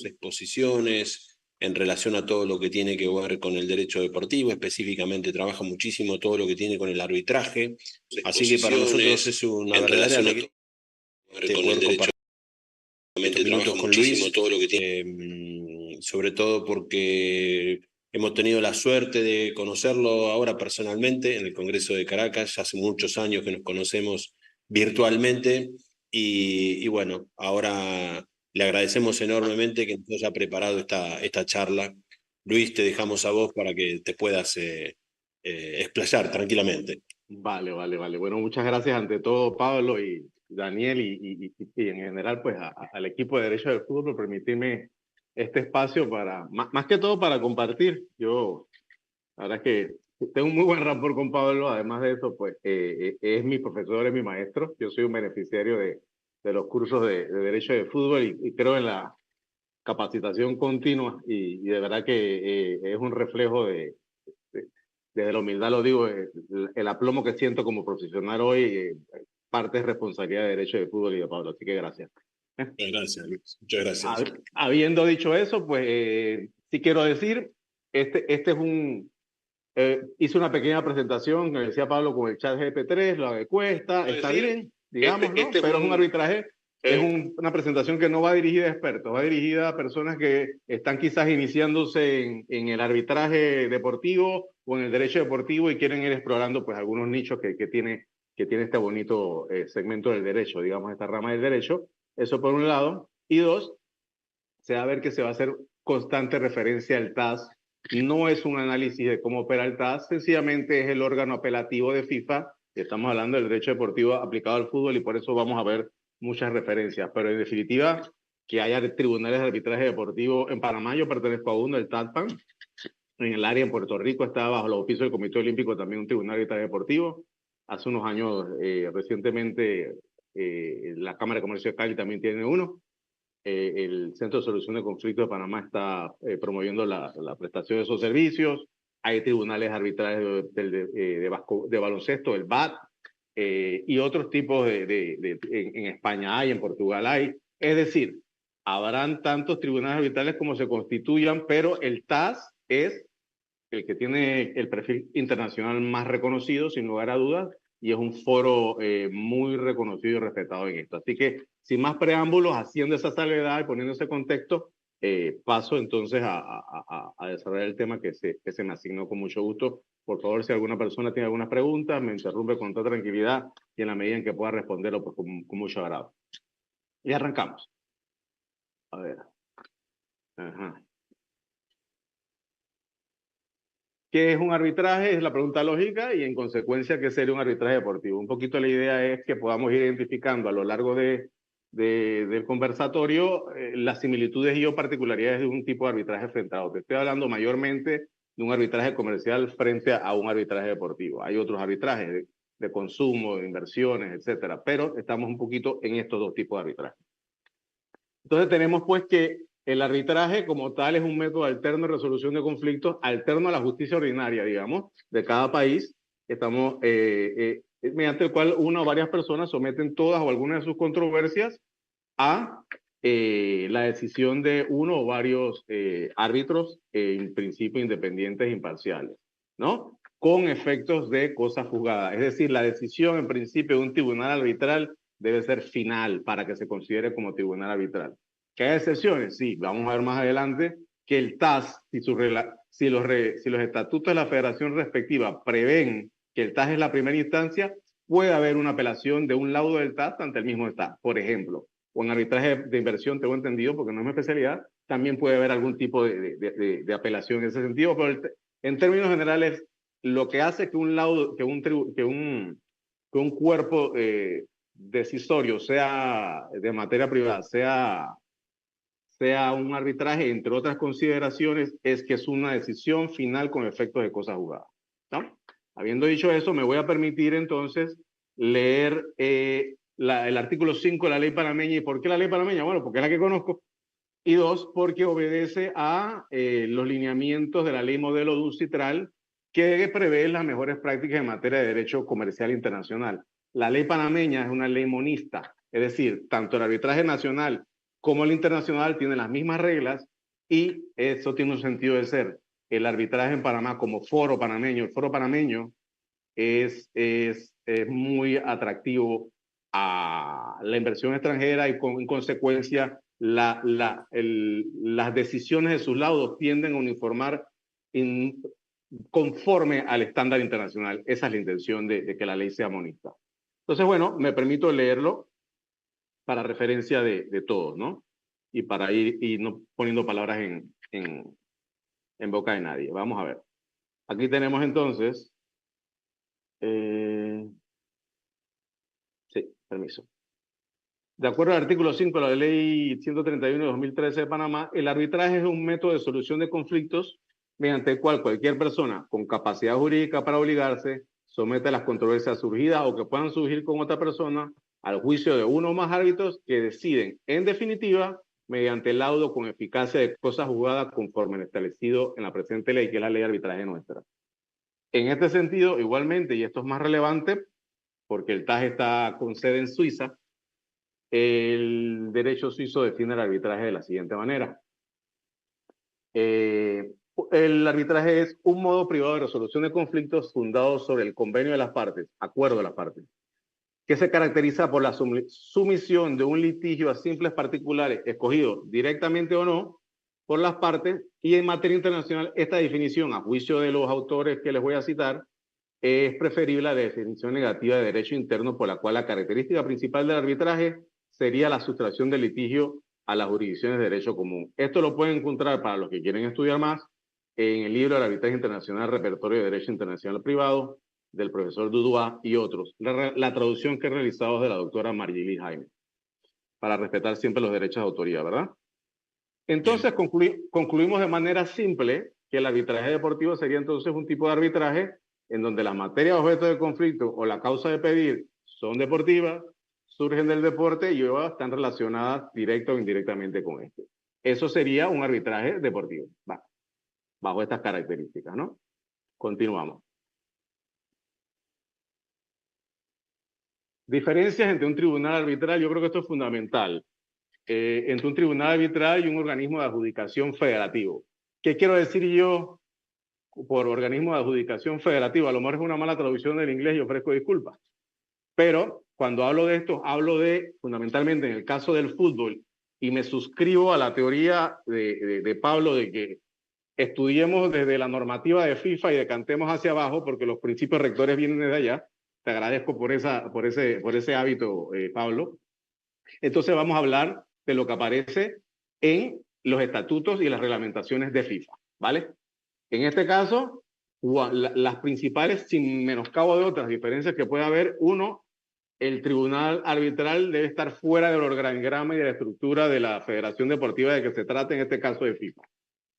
exposiciones en relación a todo lo que tiene que ver con el derecho deportivo, específicamente trabaja muchísimo todo lo que tiene con el arbitraje, así que para nosotros es una verdadera alegría poder compartir estos minutos con Luis, sobre todo porque hemos tenido la suerte de conocerlo ahora personalmente en el Congreso de Caracas, ya hace muchos años que nos conocemos virtualmente y bueno, ahora le agradecemos enormemente que nos haya preparado esta charla. Luis, te dejamos a vos para que te puedas explayar tranquilamente. Vale, vale, vale. Bueno, muchas gracias ante todo, Pablo y Daniel y en general, pues al equipo de Derecho del Fútbol por permitirme este espacio para, más que todo para compartir. Yo, la verdad es que tengo un muy buen rapport con Pablo, además de eso, pues es mi profesor, es mi maestro. Yo soy un beneficiario de los cursos de Derecho de Fútbol y creo en la capacitación continua y de verdad que es un reflejo de, desde la humildad lo digo, el aplomo que siento como profesional hoy, parte de responsabilidad de Derecho de Fútbol y de Pablo, así que gracias. Muchas gracias, Luis. Muchas gracias. Habiendo dicho eso, pues sí quiero decir, este es hice una pequeña presentación, que decía Pablo, con el chat GP3, lo de cuesta, está bien, digamos, ¿no? Pero es un arbitraje, una presentación que no va dirigida a expertos, va dirigida a personas que están quizás iniciándose en el arbitraje deportivo o en el derecho deportivo y quieren ir explorando pues algunos nichos que tiene este bonito segmento del derecho, digamos, esta rama del derecho. Eso por un lado. Y dos, se va a ver que se va a hacer constante referencia al TAS. No es un análisis de cómo opera el TAS, sencillamente es el órgano apelativo de FIFA. Estamos hablando del derecho deportivo aplicado al fútbol y por eso vamos a ver muchas referencias. Pero en definitiva, que haya tribunales de arbitraje deportivo en Panamá, yo pertenezco a uno, el TADPAN. En el área en Puerto Rico está bajo los auspicios del Comité Olímpico también un tribunal de arbitraje deportivo. Hace unos años, recientemente, la Cámara de Comercio de Cali también tiene uno. El Centro de Solución de Conflictos de Panamá está promoviendo la prestación de esos servicios. Hay tribunales arbitrales de baloncesto, el BAT, y otros tipos en España hay, en Portugal hay. Es decir, habrán tantos tribunales arbitrales como se constituyan, pero el TAS es el que tiene el perfil internacional más reconocido, sin lugar a dudas, y es un foro muy reconocido y respetado en esto. Así que, sin más preámbulos, haciendo esa salvedad y poniendo ese contexto, paso entonces a desarrollar el tema que se me asignó con mucho gusto. Por favor, si alguna persona tiene alguna pregunta, me interrumpe con toda tranquilidad y en la medida en que pueda responderlo, pues con mucho agrado. Y arrancamos. A ver. Ajá. ¿Qué es un arbitraje? Es la pregunta lógica y en consecuencia, ¿qué sería un arbitraje deportivo? Un poquito la idea es que podamos ir identificando a lo largo del conversatorio las similitudes y o particularidades de un tipo de arbitraje frente a otro. Estoy hablando mayormente de un arbitraje comercial frente a un arbitraje deportivo. Hay otros arbitrajes de consumo, de inversiones, etcétera, pero estamos un poquito en estos dos tipos de arbitraje. Entonces tenemos pues que el arbitraje como tal es un método alterno de resolución de conflictos, alterno a la justicia ordinaria, digamos, de cada país. Estamos, mediante el cual una o varias personas someten todas o algunas de sus controversias a la decisión de uno o varios árbitros, en principio independientes e imparciales, ¿no? Con efectos de cosa juzgada. Es decir, la decisión en principio de un tribunal arbitral debe ser final para que se considere como tribunal arbitral. ¿Que hay excepciones? Sí, vamos a ver más adelante que el TAS, si los estatutos de la federación respectiva prevén que el TAS es la primera instancia, puede haber una apelación de un laudo del TAS ante el mismo TAS, por ejemplo. O en arbitraje de inversión, tengo entendido, porque no es mi especialidad, también puede haber algún tipo de apelación en ese sentido, pero en términos generales, lo que hace que un laudo, que un cuerpo decisorio sea de materia privada, sea un arbitraje, entre otras consideraciones, es que es una decisión final con efectos de cosa juzgada, ¿no? Habiendo dicho eso, me voy a permitir entonces leer el artículo 5 de la ley panameña. ¿Y por qué la ley panameña? Bueno, porque es la que conozco. Y dos, porque obedece a los lineamientos de la ley modelo DUCITRAL que prevé las mejores prácticas en materia de derecho comercial internacional. La ley panameña es una ley monista, es decir, tanto el arbitraje nacional como el internacional tiene las mismas reglas y eso tiene un sentido de ser. El arbitraje en Panamá como foro panameño, el foro panameño es muy atractivo a la inversión extranjera y en consecuencia las decisiones de sus laudos tienden a uniformar conforme al estándar internacional. Esa es la intención de que la ley sea monista. Entonces, bueno, me permito leerlo para referencia de todos, ¿no? Y para ir y no poniendo palabras en boca de nadie. Vamos a ver. Aquí tenemos entonces... sí, permiso. De acuerdo al artículo 5 de la Ley 131 de 2013 de Panamá, el arbitraje es un método de solución de conflictos mediante el cual cualquier persona con capacidad jurídica para obligarse somete a las controversias surgidas o que puedan surgir con otra persona al juicio de uno o más árbitros que deciden, en definitiva, mediante el laudo con eficacia de cosas jugadas conforme lo establecido en la presente ley, que es la ley de arbitraje nuestra. En este sentido, igualmente, y esto es más relevante, porque el TAJ está con sede en Suiza, el derecho suizo define el arbitraje de la siguiente manera. El arbitraje es un modo privado de resolución de conflictos fundado sobre el convenio de las partes, acuerdo de las partes, que se caracteriza por la sumisión de un litigio a simples particulares, escogido directamente o no por las partes, y en materia internacional esta definición, a juicio de los autores que les voy a citar, es preferible a la definición negativa de derecho interno, por la cual la característica principal del arbitraje sería la sustracción del litigio a las jurisdicciones de derecho común. Esto lo pueden encontrar, para los que quieren estudiar más, en el libro del Arbitraje Internacional, Repertorio de Derecho Internacional Privado, del profesor Duduá y otros. La traducción que he realizado es de la doctora Margili Jaime, para respetar siempre los derechos de autoría, ¿verdad? Entonces concluimos de manera simple que el arbitraje deportivo sería entonces un tipo de arbitraje en donde la materia objeto de conflicto o la causa de pedir son deportivas, surgen del deporte y están relacionadas directa o indirectamente con este. Eso sería un arbitraje deportivo, bajo estas características, ¿no? Continuamos. Diferencias entre un tribunal arbitral, yo creo que esto es fundamental. Entre un tribunal arbitral y un organismo de adjudicación federativo. ¿Qué quiero decir yo por organismo de adjudicación federativo? A lo mejor es una mala traducción del inglés y ofrezco disculpas. Pero cuando hablo de esto, hablo de, fundamentalmente en el caso del fútbol, y me suscribo a la teoría de Pablo de que estudiemos desde la normativa de FIFA y decantemos hacia abajo, porque los principios rectores vienen desde allá. Te agradezco por ese hábito, Pablo. Entonces vamos a hablar de lo que aparece en los estatutos y las reglamentaciones de FIFA, ¿vale? En este caso, las principales, sin menoscabo de otras diferencias que puede haber, uno, el tribunal arbitral debe estar fuera del organigrama y de la estructura de la Federación Deportiva de que se trate en este caso de FIFA,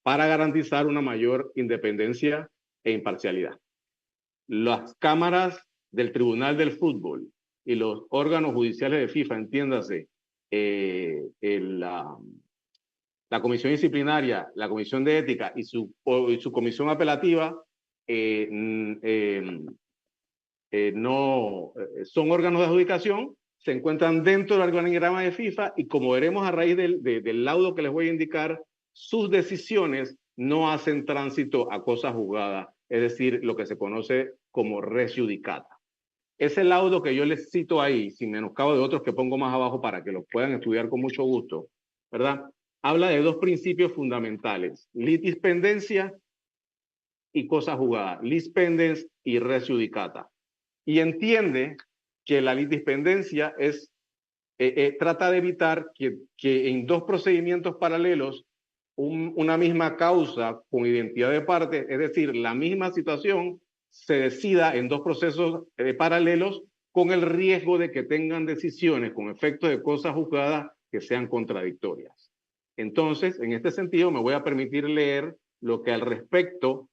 para garantizar una mayor independencia e imparcialidad. Las cámaras del Tribunal del Fútbol y los órganos judiciales de FIFA, entiéndase, la comisión disciplinaria, la comisión de ética y su comisión apelativa son órganos de adjudicación, se encuentran dentro del organigrama de FIFA y, como veremos a raíz del laudo que les voy a indicar, sus decisiones no hacen tránsito a cosas juzgadas, es decir, lo que se conoce como res judicata. Ese laudo que yo les cito ahí, sin menoscabo de otros que pongo más abajo para que los puedan estudiar con mucho gusto, ¿verdad? Habla de dos principios fundamentales: litis pendencia y cosa juzgada, lis pendens y res judicata. Y entiende que la litis pendencia trata de evitar que en dos procedimientos paralelos una misma causa con identidad de parte, es decir, la misma situación, se decida en dos procesos paralelos, con el riesgo de que tengan decisiones con efectos de cosas juzgadas que sean contradictorias. Entonces, en este sentido, me voy a permitir leer lo que al respecto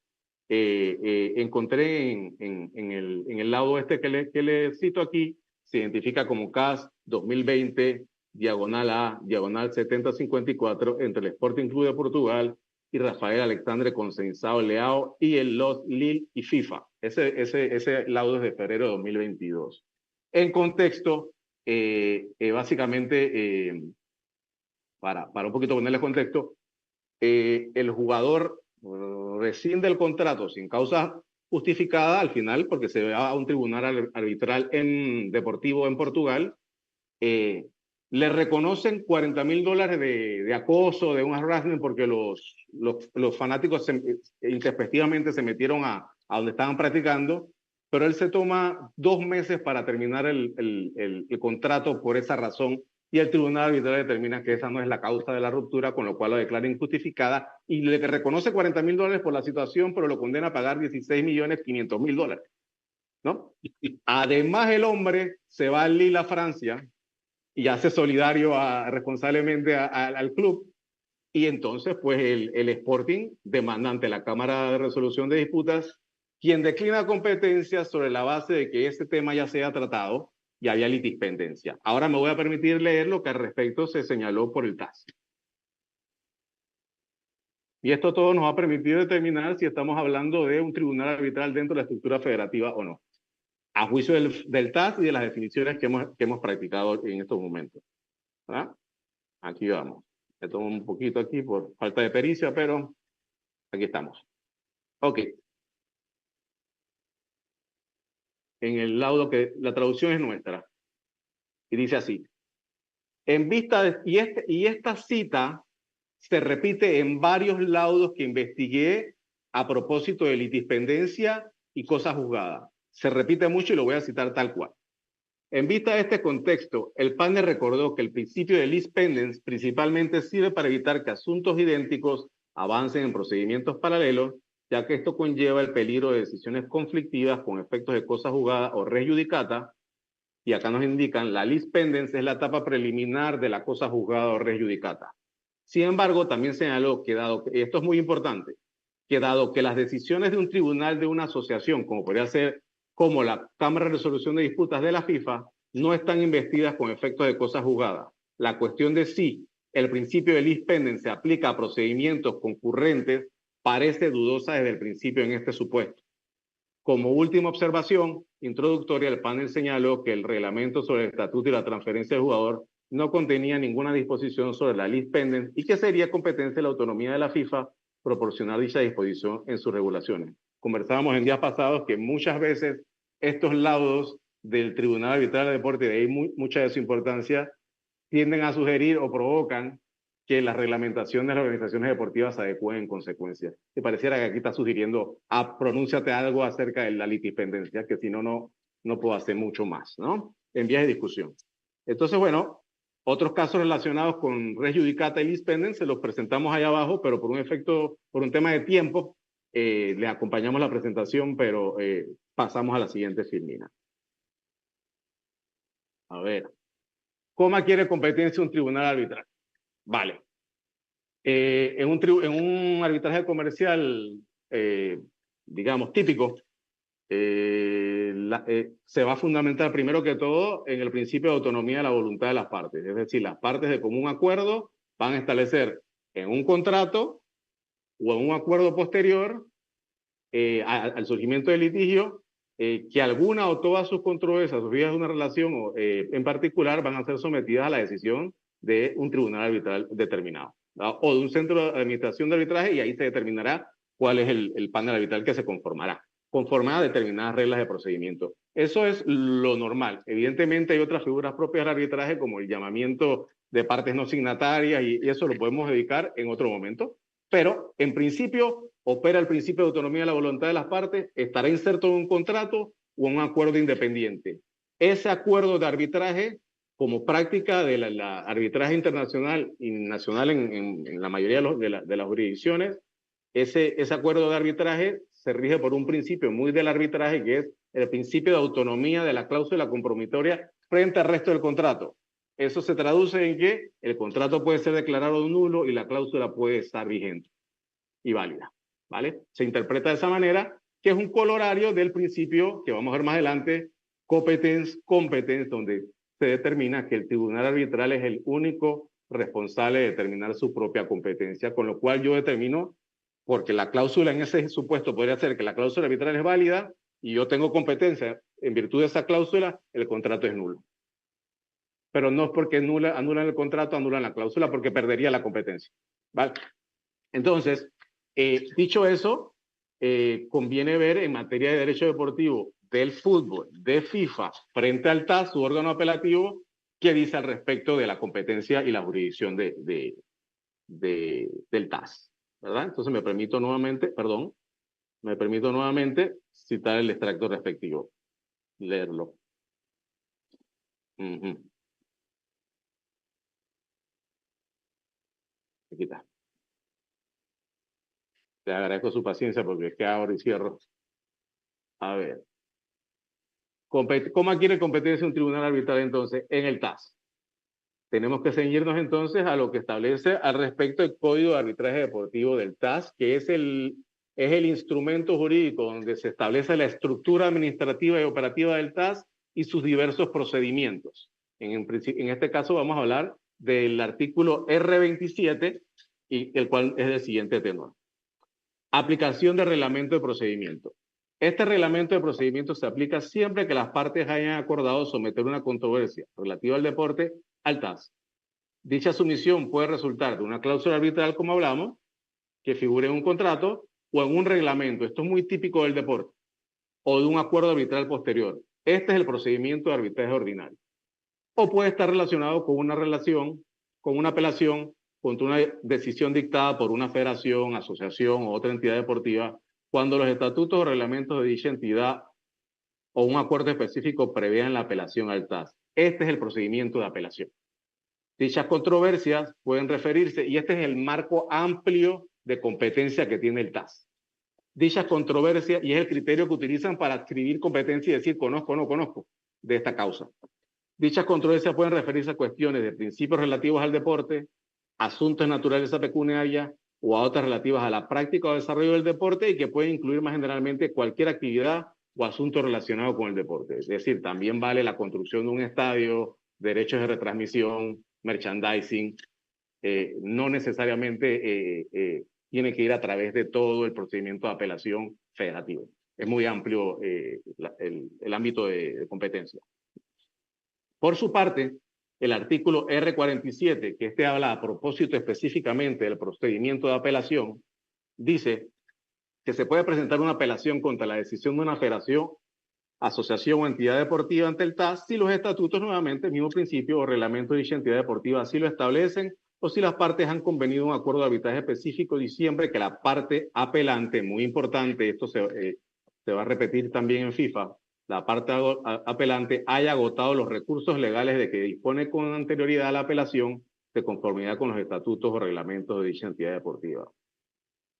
encontré en el laudo este que le cito aquí. Se identifica como CAS 2020, diagonal A, diagonal 7054, entre el Sporting Club de Portugal y Rafael Alexandre Consensado Leao y el LOS Lille y FIFA. Ese laudo es de febrero de 2022. En contexto, básicamente para un poquito ponerle contexto, el jugador rescinde el contrato sin causa justificada al final, porque se va a un tribunal arbitral deportivo en Portugal, le reconocen $40,000 de acoso, de un harassment, porque los fanáticos intempestivamente se metieron a donde estaban practicando, pero él se toma 2 meses para terminar el contrato por esa razón, y el tribunal arbitral determina que esa no es la causa de la ruptura, con lo cual lo declara injustificada y le reconoce $40,000 por la situación, pero lo condena a pagar $16,500,000, ¿no? Además, el hombre se va al Lille, a Francia, y hace solidario responsablemente al club, y entonces pues el Sporting demanda ante la Cámara de Resolución de Disputas, quien declina competencia sobre la base de que este tema ya sea tratado y había litispendencia. Ahora me voy a permitir leer lo que al respecto se señaló por el TAS. Y esto todo nos ha permitido determinar si estamos hablando de un tribunal arbitral dentro de la estructura federativa o no, a juicio del TAS y de las definiciones que hemos practicado en estos momentos, ¿verdad? Aquí vamos. Me tomo un poquito aquí por falta de pericia, pero aquí estamos. Ok. En el laudo, que la traducción es nuestra, y dice así: en vista de, y esta cita se repite en varios laudos que investigué a propósito de litispendencia y cosa juzgada. Se repite mucho y lo voy a citar tal cual. En vista de este contexto, el panel recordó que el principio de lis pendens principalmente sirve para evitar que asuntos idénticos avancen en procedimientos paralelos, ya que esto conlleva el peligro de decisiones conflictivas con efectos de cosa juzgada o res judicata, y acá nos indican la lis pendens es la etapa preliminar de la cosa juzgada o res judicata. Sin embargo, también señaló que y esto es muy importante, que dado que las decisiones de un tribunal de una asociación, como podría ser como la Cámara de Resolución de Disputas de la FIFA, no están investidas con efectos de cosa juzgada. La cuestión de si el principio de lis pendens se aplica a procedimientos concurrentes parece dudosa desde el principio en este supuesto. Como última observación introductoria, el panel señaló que el reglamento sobre el estatuto y la transferencia del jugador no contenía ninguna disposición sobre la lis pendens y que sería competencia de la autonomía de la FIFA proporcionar dicha disposición en sus regulaciones. Conversábamos en días pasados que muchas veces estos laudos del Tribunal Arbitral de Deporte, de ahí mucha de su importancia, tienden a sugerir o provocan que la reglamentación de las organizaciones deportivas se adecúen en consecuencia. Y pareciera que aquí está sugiriendo, pronúnciate algo acerca de la litispendencia, que si no, no puedo hacer mucho más, ¿no? En vías de discusión. Entonces, bueno, otros casos relacionados con res judicata y lis pendens se los presentamos allá abajo, pero por un tema de tiempo, le acompañamos la presentación, pero pasamos a la siguiente filmina. A ver. ¿Cómo adquiere competencia un tribunal arbitral? Vale. En un arbitraje comercial, digamos, típico, se va a fundamentar primero que todo en el principio de autonomía de la voluntad de las partes. Es decir, las partes de común acuerdo van a establecer en un contrato o en un acuerdo posterior al surgimiento del litigio que alguna o todas sus controversias surgidas de una relación en particular van a ser sometidas a la decisión de un tribunal arbitral determinado, ¿no? O de un centro de administración de arbitraje, y ahí se determinará cuál es el panel arbitral que se conformará, conforme a determinadas reglas de procedimiento. Eso es lo normal. Evidentemente hay otras figuras propias del arbitraje, como el llamamiento de partes no signatarias, y eso lo podemos dedicar en otro momento, pero en principio opera el principio de autonomía de la voluntad de las partes, estará inserto en un contrato o en un acuerdo independiente. Ese acuerdo de arbitraje, como práctica de la arbitraje internacional y nacional en la mayoría de las jurisdicciones, ese acuerdo de arbitraje se rige por un principio muy del arbitraje, que es el principio de autonomía de la cláusula compromitoria frente al resto del contrato. Eso se traduce en que el contrato puede ser declarado nulo y la cláusula puede estar vigente y válida, ¿vale? Se interpreta de esa manera, que es un colorario del principio que vamos a ver más adelante, competence, donde se determina que el tribunal arbitral es el único responsable de determinar su propia competencia, con lo cual yo determino, porque la cláusula en ese supuesto podría ser que la cláusula arbitral es válida y yo tengo competencia, en virtud de esa cláusula, el contrato es nulo. pero no es porque anulan el contrato, anulan la cláusula, porque perdería la competencia, ¿vale? Entonces, dicho eso, conviene ver en materia de derecho deportivo del fútbol, de FIFA, frente al TAS, su órgano apelativo, qué dice al respecto de la competencia y la jurisdicción del TAS, ¿verdad? Entonces me permito nuevamente citar el extracto respectivo, leerlo. Aquí está. Te agradezco su paciencia porque es que ahora y cierro. A ver. ¿Cómo adquiere competencia un tribunal arbitral entonces? En el TAS. Tenemos que ceñirnos entonces a lo que establece al respecto el Código de Arbitraje Deportivo del TAS, que es el instrumento jurídico donde se establece la estructura administrativa y operativa del TAS y sus diversos procedimientos. En este caso vamos a hablar del artículo R27, y el cual es del siguiente tenor. Aplicación del reglamento de procedimiento. Este reglamento de procedimiento se aplica siempre que las partes hayan acordado someter una controversia relativa al deporte al TAS. Dicha sumisión puede resultar de una cláusula arbitral, como hablamos, que figure en un contrato o en un reglamento. Esto es muy típico del deporte. O de un acuerdo arbitral posterior. Este es el procedimiento de arbitraje ordinario. O puede estar relacionado con una apelación contra una decisión dictada por una federación, asociación o otra entidad deportiva, cuando los estatutos o reglamentos de dicha entidad o un acuerdo específico prevean la apelación al TAS. Este es el procedimiento de apelación. Dichas controversias pueden referirse, y este es el marco amplio de competencia que tiene el TAS. Dichas controversias, y es el criterio que utilizan para adscribir competencia y decir conozco o no conozco de esta causa. Dichas controversias pueden referirse a cuestiones de principios relativos al deporte, asuntos de naturaleza pecuniaria o a otras relativas a la práctica o desarrollo del deporte, y que pueden incluir más generalmente cualquier actividad o asunto relacionado con el deporte. Es decir, también vale la construcción de un estadio, derechos de retransmisión, merchandising. No necesariamente tiene que ir a través de todo el procedimiento de apelación federativo. Es muy amplio el ámbito de competencia. Por su parte, el artículo R47, que este habla a propósito específicamente del procedimiento de apelación, dice que se puede presentar una apelación contra la decisión de una federación, asociación o entidad deportiva ante el TAS si los estatutos, nuevamente, el mismo principio o reglamento de dicha entidad deportiva así lo establecen, o si las partes han convenido un acuerdo de arbitraje específico, y siempre que la parte apelante, muy importante, esto se va a repetir también en FIFA, la parte apelante haya agotado los recursos legales de que dispone con anterioridad a la apelación de conformidad con los estatutos o reglamentos de dicha entidad deportiva.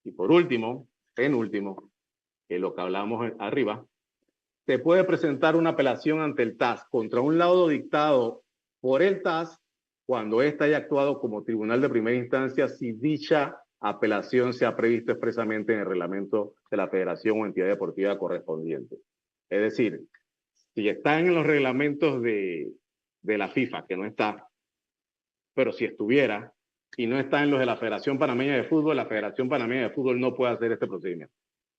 Y por último, penúltimo, que es lo que hablamos arriba, se puede presentar una apelación ante el TAS contra un laudo dictado por el TAS cuando ésta haya actuado como tribunal de primera instancia si dicha apelación se ha previsto expresamente en el reglamento de la federación o entidad deportiva correspondiente. Es decir, si está en los reglamentos de la FIFA, que no está, pero si estuviera y no está en los de la Federación Panameña de Fútbol, la Federación Panameña de Fútbol no puede hacer este procedimiento.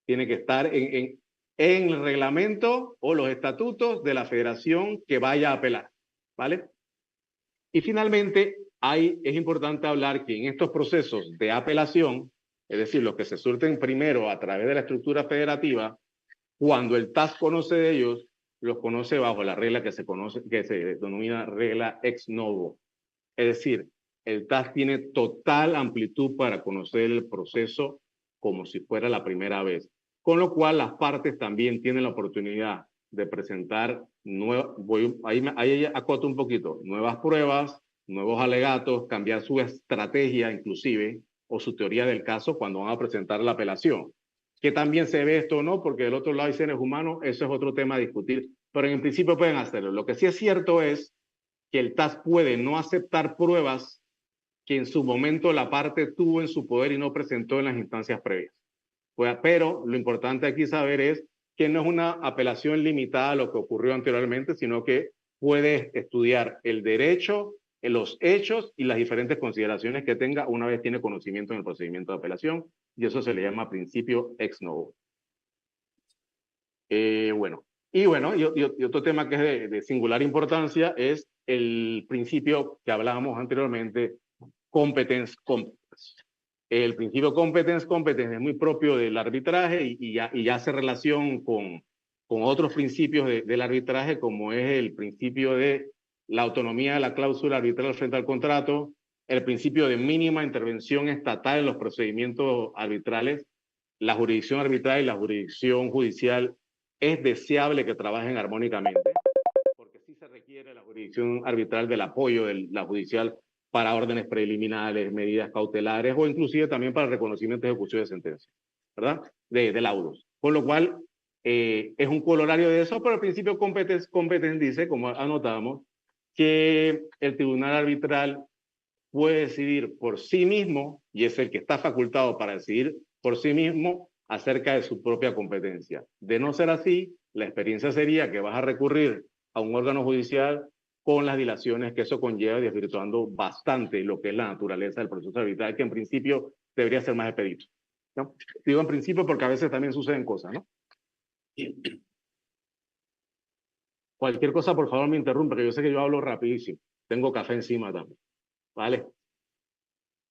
Tiene que estar en el reglamento o los estatutos de la federación que vaya a apelar, ¿vale? Y finalmente, es importante hablar que en estos procesos de apelación, es decir, los que se surten primero a través de la estructura federativa, cuando el TAS conoce de ellos, los conoce bajo la regla que se denomina regla ex novo. Es decir, el TAS tiene total amplitud para conocer el proceso como si fuera la primera vez. Con lo cual, las partes también tienen la oportunidad de presentar, ahí acoto un poquito, nuevas pruebas, nuevos alegatos, cambiar su estrategia inclusive, o su teoría del caso cuando van a presentar la apelación. Que también se ve esto o no, porque del otro lado hay seres humanos, eso es otro tema a discutir, pero en principio pueden hacerlo. Lo que sí es cierto es que el TAS puede no aceptar pruebas que en su momento la parte tuvo en su poder y no presentó en las instancias previas. Pero lo importante aquí saber es que no es una apelación limitada a lo que ocurrió anteriormente, sino que puede estudiar el derecho, los hechos y las diferentes consideraciones que tenga una vez tiene conocimiento en el procedimiento de apelación, y eso se le llama principio ex novo. Bueno, Y bueno, y otro tema que es de singular importancia es el principio que hablábamos anteriormente, competence. El principio competence es muy propio del arbitraje y ya hace relación con otros principios del arbitraje, como es el principio de la autonomía de la cláusula arbitral frente al contrato, el principio de mínima intervención estatal en los procedimientos arbitrales. La jurisdicción arbitral y la jurisdicción judicial es deseable que trabajen armónicamente, porque sí se requiere la jurisdicción arbitral del apoyo de la judicial para órdenes preliminares, medidas cautelares o inclusive también para reconocimiento y ejecución de sentencias, ¿verdad? De laudos. Con lo cual, es un corolario de eso, pero el principio competence dice, como anotamos, que el tribunal arbitral puede decidir por sí mismo, y es el que está facultado para decidir por sí mismo acerca de su propia competencia. De no ser así, la experiencia sería que vas a recurrir a un órgano judicial con las dilaciones que eso conlleva, desvirtuando bastante lo que es la naturaleza del proceso arbitral, que en principio debería ser más expedito, ¿no? Digo en principio porque a veces también suceden cosas, ¿no? Cualquier cosa, por favor, me interrumpe, que yo sé que yo hablo rapidísimo. Tengo café encima también, ¿vale?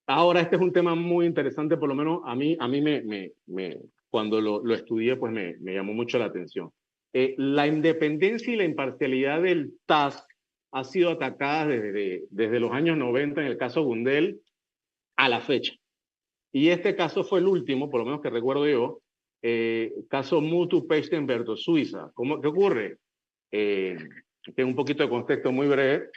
Ahora, este es un tema muy interesante, por lo menos a mí cuando lo estudié, pues me llamó mucho la atención. La independencia y la imparcialidad del TAS ha sido atacada desde los años 90 en el caso Gundel a la fecha. Y este caso fue el último, por lo menos que recuerdo yo, caso Mutu Pechstein versus Suiza. ¿Qué ocurre? Tengo un poquito de contexto muy breve.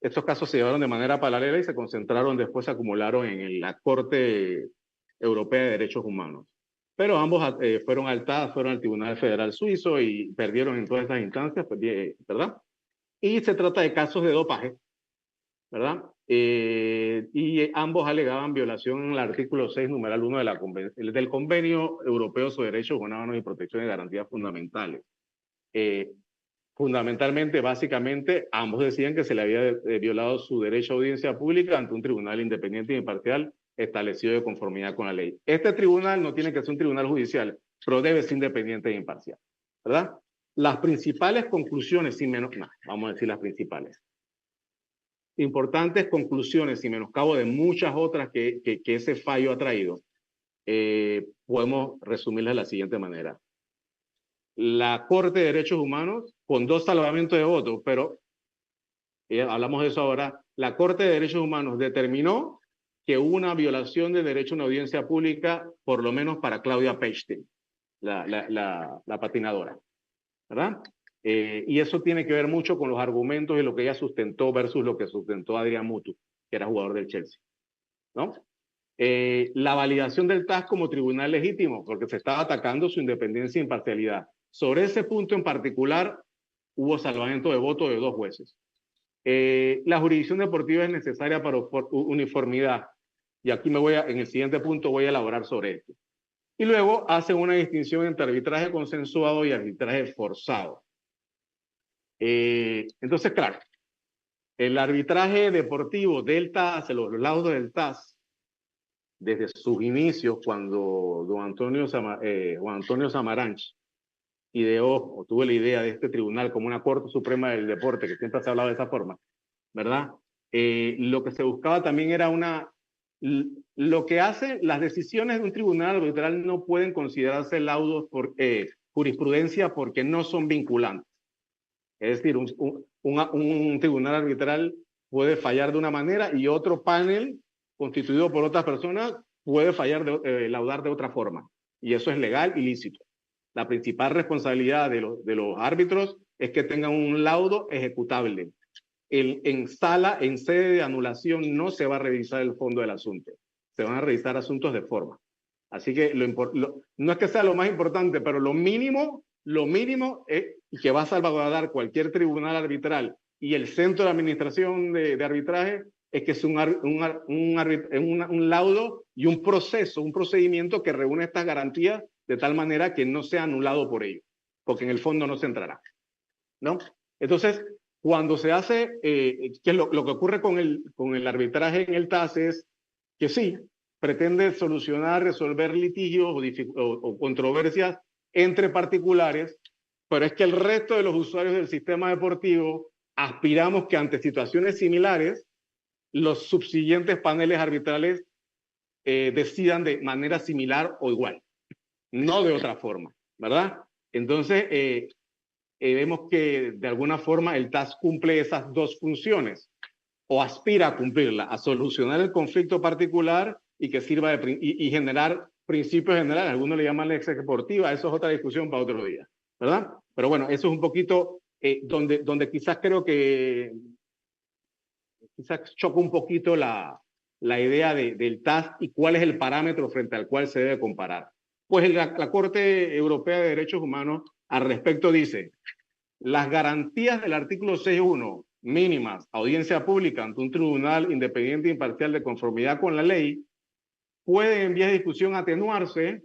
Estos casos se llevaron de manera paralela y se concentraron, después se acumularon en la Corte Europea de Derechos Humanos. Pero ambos fueron al TAS, fueron al Tribunal Federal Suizo y perdieron en todas estas instancias, ¿verdad? Y se trata de casos de dopaje, ¿verdad? Y ambos alegaban violación en el artículo 6, numeral 1 del Convenio Europeo sobre Derechos Humanos y Protección de Garantías Fundamentales. Fundamentalmente, básicamente, ambos decían que se le había violado su derecho a audiencia pública ante un tribunal independiente e imparcial establecido de conformidad con la ley. Este tribunal no tiene que ser un tribunal judicial, pero debe ser independiente e imparcial, ¿verdad? Las principales conclusiones, vamos a decir las principales. Importantes conclusiones, sin menoscabo de muchas otras que ese fallo ha traído, podemos resumirlas de la siguiente manera. La Corte de Derechos Humanos, con 2 salvamentos de votos, pero hablamos de eso ahora, la Corte de Derechos Humanos determinó que hubo una violación de derecho a una audiencia pública, por lo menos para Claudia Pechstein, la patinadora, ¿verdad? Y eso tiene que ver mucho con los argumentos y lo que ella sustentó versus lo que sustentó Adrián Mutu, que era jugador del Chelsea, ¿no? La validación del TAS como tribunal legítimo, porque se estaba atacando su independencia e imparcialidad. Sobre ese punto en particular, hubo salvamento de voto de 2 jueces. La jurisdicción deportiva es necesaria para uniformidad. Y aquí en el siguiente punto voy a elaborar sobre esto. Y luego hacen una distinción entre arbitraje consensuado y arbitraje forzado. Entonces, claro, el arbitraje deportivo del TAS, los laudos del TAS, desde sus inicios, cuando Juan Antonio Samaranch ideó o tuvo la idea de este tribunal como una Corte Suprema del Deporte, que siempre se ha hablado de esa forma, ¿verdad? Lo que se buscaba también era lo que hace las decisiones de un tribunal arbitral no pueden considerarse laudos por jurisprudencia porque no son vinculantes. Es decir, un tribunal arbitral puede fallar de una manera y otro panel constituido por otras personas puede laudar de otra forma. Y eso es legal y lícito. La principal responsabilidad de los árbitros es que tengan un laudo ejecutable. En sede de anulación no se va a revisar el fondo del asunto. Se van a revisar asuntos de forma. Así que no es que sea lo más importante, pero lo mínimo que va a salvaguardar cualquier tribunal arbitral y el centro de administración de arbitraje es que es un laudo y un procedimiento que reúne estas garantías de tal manera que no sea anulado por ello, porque en el fondo no se entrará, ¿no? Entonces, cuando se hace, lo que ocurre con el arbitraje en el TAS es que sí, pretende resolver litigios o controversias entre particulares, pero es que el resto de los usuarios del sistema deportivo aspiramos que ante situaciones similares, los subsiguientes paneles arbitrales decidan de manera similar o igual, no de otra forma, ¿verdad? Entonces, vemos que de alguna forma el TAS cumple esas dos funciones, o aspira a cumplirla, a solucionar el conflicto particular y que sirva y generar principios generales. Algunos le llaman la executiva, eso es otra discusión para otro día, ¿verdad? Pero bueno, eso es un poquito donde quizás creo que quizás choca un poquito la idea del TAS y cuál es el parámetro frente al cual se debe comparar. Pues la Corte Europea de Derechos Humanos al respecto dice: las garantías del artículo 6.1, mínimas, audiencia pública ante un tribunal independiente e imparcial de conformidad con la ley, pueden en vía de discusión atenuarse,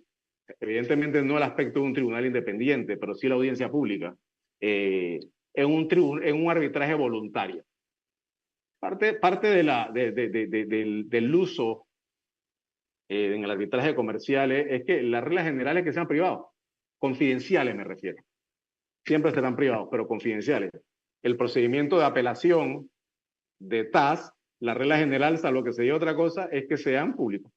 evidentemente no el aspecto de un tribunal independiente, pero sí la audiencia pública, en un arbitraje voluntario. Parte del uso en el arbitraje comercial es que las reglas generales que sean privados, confidenciales me refiero. Siempre serán privados, pero confidenciales. El procedimiento de apelación de TAS, la regla general, salvo que se diga otra cosa, es que sean públicos.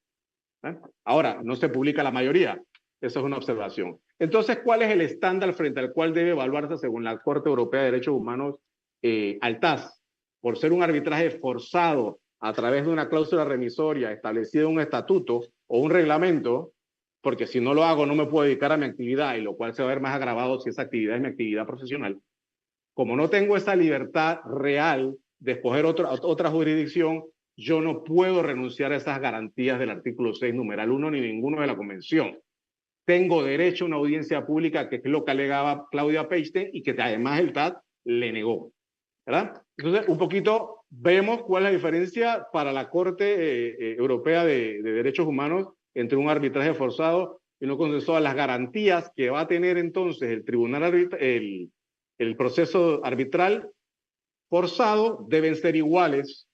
Ahora, no se publica la mayoría. Eso es una observación. Entonces, ¿cuál es el estándar frente al cual debe evaluarse según la Corte Europea de Derechos Humanos al TAS? Por ser un arbitraje forzado a través de una cláusula remisoria establecida en un estatuto o un reglamento, porque si no lo hago no me puedo dedicar a mi actividad, y lo cual se va a ver más agravado si esa actividad es mi actividad profesional. Como no tengo esa libertad real de escoger otra jurisdicción, yo no puedo renunciar a esas garantías del artículo 6, numeral 1, ni ninguno de la Convención. Tengo derecho a una audiencia pública, que es lo que alegaba Claudia Pechstein, y que además el TAS le negó, ¿verdad? Entonces, un poquito vemos cuál es la diferencia para la Corte Europea de Derechos Humanos entre un arbitraje forzado y no consensuado. Las garantías que va a tener entonces el tribunal, el proceso arbitral forzado deben ser iguales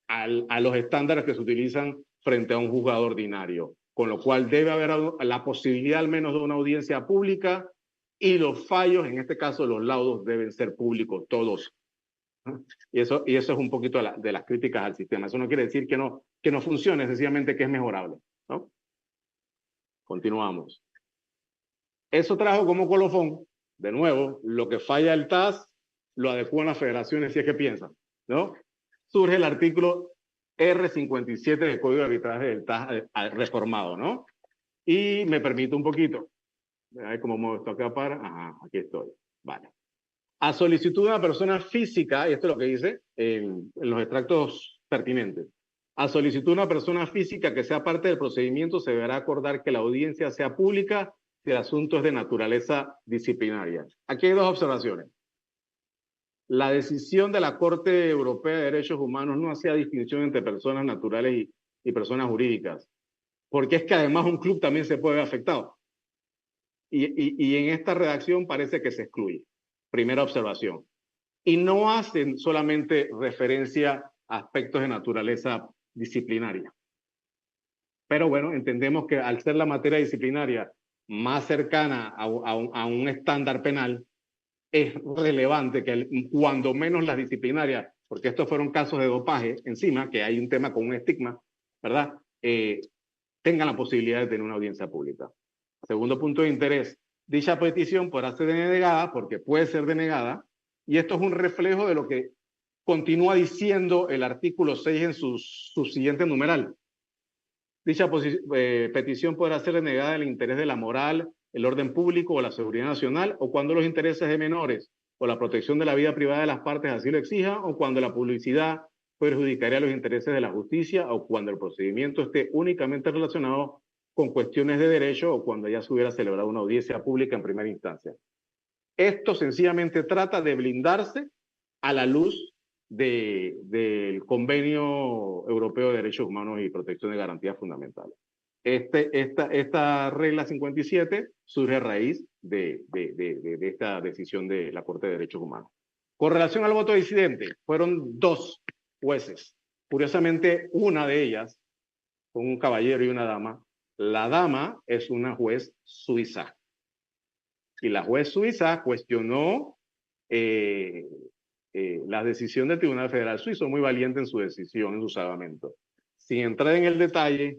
a los estándares que se utilizan frente a un juzgado ordinario, con lo cual debe haber la posibilidad al menos de una audiencia pública, y los fallos, en este caso los laudos, deben ser públicos todos. Y eso es un poquito de las críticas al sistema. Eso no quiere decir que no funcione, sencillamente que es mejorable, ¿no? Continuamos. Eso trajo como colofón, de nuevo, lo que falla el TAS, lo adecuan las federaciones, si es que piensan, ¿no? Surge el artículo R57 del Código de Arbitraje del TAS reformado, ¿no? Y me permite un poquito. A ver cómo muevo esto acá para... Ajá, aquí estoy. Vale. A solicitud de una persona física, y esto es lo que dice en los extractos pertinentes, a solicitud de una persona física que sea parte del procedimiento, se deberá acordar que la audiencia sea pública si el asunto es de naturaleza disciplinaria. Aquí hay dos observaciones. La decisión de la Corte Europea de Derechos Humanos no hacía distinción entre personas naturales y personas jurídicas, porque es que además un club también se puede ver afectado. Y en esta redacción parece que se excluye. Primera observación. Y no hacen solamente referencia a aspectos de naturaleza disciplinaria. Pero bueno, entendemos que al ser la materia disciplinaria más cercana a un estándar penal, es relevante que cuando menos las disciplinarias, porque estos fueron casos de dopaje encima, que hay un tema con un estigma, ¿verdad? Tengan la posibilidad de tener una audiencia pública. Segundo punto de interés, dicha petición podrá ser denegada, porque puede ser denegada, y esto es un reflejo de lo que continúa diciendo el artículo 6 en su siguiente numeral. Dicha petición podrá ser denegada en el interés de la moral, el orden público o la seguridad nacional, o cuando los intereses de menores o la protección de la vida privada de las partes así lo exijan, o cuando la publicidad perjudicaría los intereses de la justicia, o cuando el procedimiento esté únicamente relacionado con cuestiones de derecho, o cuando ya se hubiera celebrado una audiencia pública en primera instancia. Esto sencillamente trata de blindarse a la luz del Convenio Europeo de Derechos Humanos y Protección de Garantías Fundamentales. Esta regla 57 surge a raíz de esta decisión de la Corte de Derechos Humanos. Con relación al voto disidente, fueron dos jueces. Curiosamente, una de ellas, con un caballero y una dama. La dama es una juez suiza. Y la juez suiza cuestionó la decisión del Tribunal Federal Suizo, muy valiente en su decisión, en su salvamento. Sin entrar en el detalle,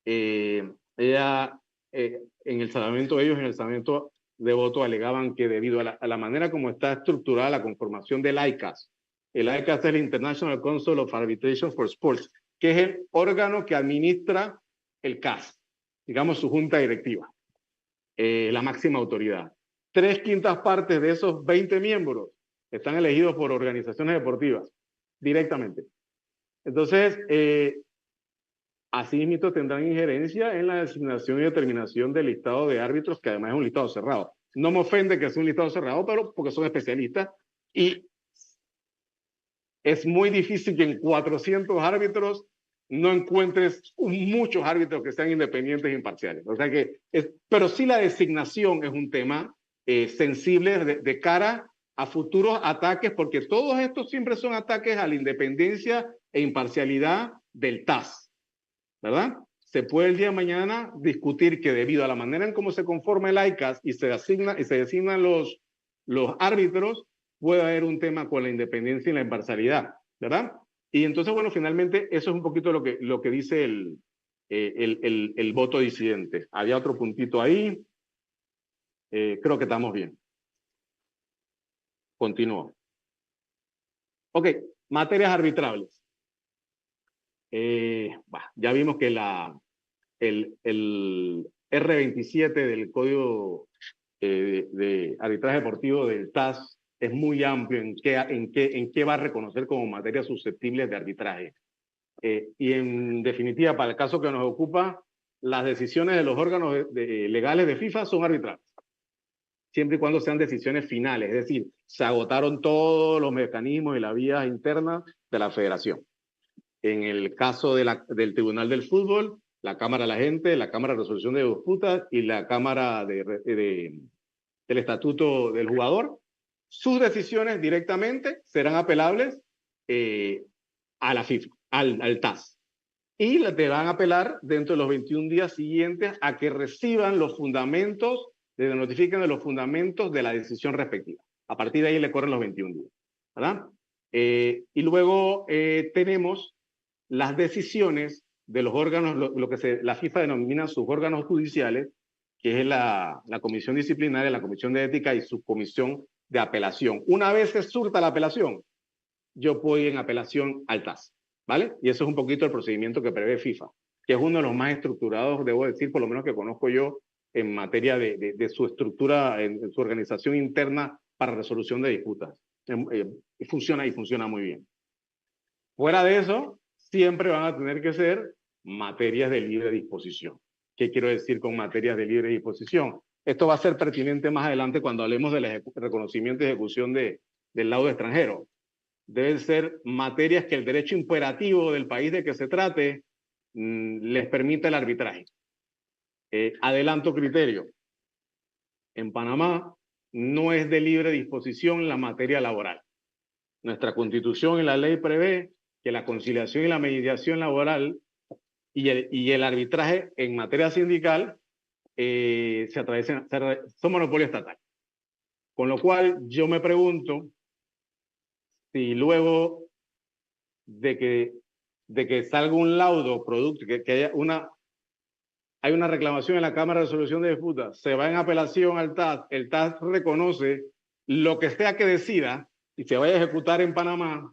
ella, en el salvamento, ellos en el salvamento de voto alegaban que debido a la manera como está estructurada la conformación del ICAS, el ICAS es el International Council of Arbitration for Sports, que es el órgano que administra el CAS, digamos su junta directiva, la máxima autoridad. 3/5 partes de esos 20 miembros están elegidos por organizaciones deportivas, directamente. Entonces, asimismo tendrán injerencia en la designación y determinación del listado de árbitros, que además es un listado cerrado. No me ofende que sea un listado cerrado, pero porque son especialistas, y es muy difícil que en 400 árbitros no encuentres muchos árbitros que sean independientes e imparciales. O sea que pero sí la designación es un tema sensible de cara a futuros ataques, porque todos estos siempre son ataques a la independencia e imparcialidad del TAS, ¿verdad? Se puede el día de mañana discutir que debido a la manera en cómo se conforma el ICAS y se designan los árbitros, puede haber un tema con la independencia y la imparcialidad, ¿verdad? Y entonces, bueno, finalmente eso es un poquito lo que dice el voto disidente. Había otro puntito ahí. Creo que estamos bien. Continúo. Ok, materias arbitrables. Ya vimos que el R27 del Código de Arbitraje Deportivo del TAS es muy amplio en qué va a reconocer como materias susceptibles de arbitraje. Y en definitiva, para el caso que nos ocupa, las decisiones de los órganos legales de FIFA son arbitrables, siempre y cuando sean decisiones finales, es decir, se agotaron todos los mecanismos y las vías internas de la federación. En el caso del Tribunal del Fútbol, la Cámara de la Gente, la Cámara de Resolución de Disputas y la Cámara del Estatuto del Jugador, sus decisiones directamente serán apelables a la FIFA, al TAS. Y te van a apelar dentro de los 21 días siguientes a que reciban los fundamentos, les notifiquen de los fundamentos de la decisión respectiva. A partir de ahí le corren los 21 días, ¿verdad? Y luego tenemos las decisiones de los órganos, lo que la FIFA denomina sus órganos judiciales, que es la comisión disciplinaria, la comisión de ética y su comisión de apelación. Una vez se surta la apelación, yo puedo ir en apelación al TAS, ¿vale? Y eso es un poquito el procedimiento que prevé FIFA, que es uno de los más estructurados, debo decir, por lo menos que conozco yo, en materia de su estructura, en su organización interna para resolución de disputas. Funciona muy bien. Fuera de eso, siempre van a tener que ser materias de libre disposición. ¿Qué quiero decir con materias de libre disposición? Esto va a ser pertinente más adelante cuando hablemos del reconocimiento y ejecución del laudo extranjero. Deben ser materias que el derecho imperativo del país de que se trate les permita el arbitraje. Adelanto criterio. En Panamá no es de libre disposición la materia laboral. Nuestra Constitución y la ley prevé que la conciliación y la mediación laboral y el arbitraje en materia sindical son monopolio estatal. Con lo cual yo me pregunto si luego de que salga un laudo producto, que hay una reclamación en la Cámara de Resolución de Disputas, se va en apelación al TAS, el TAS reconoce lo que sea que decida y se vaya a ejecutar en Panamá,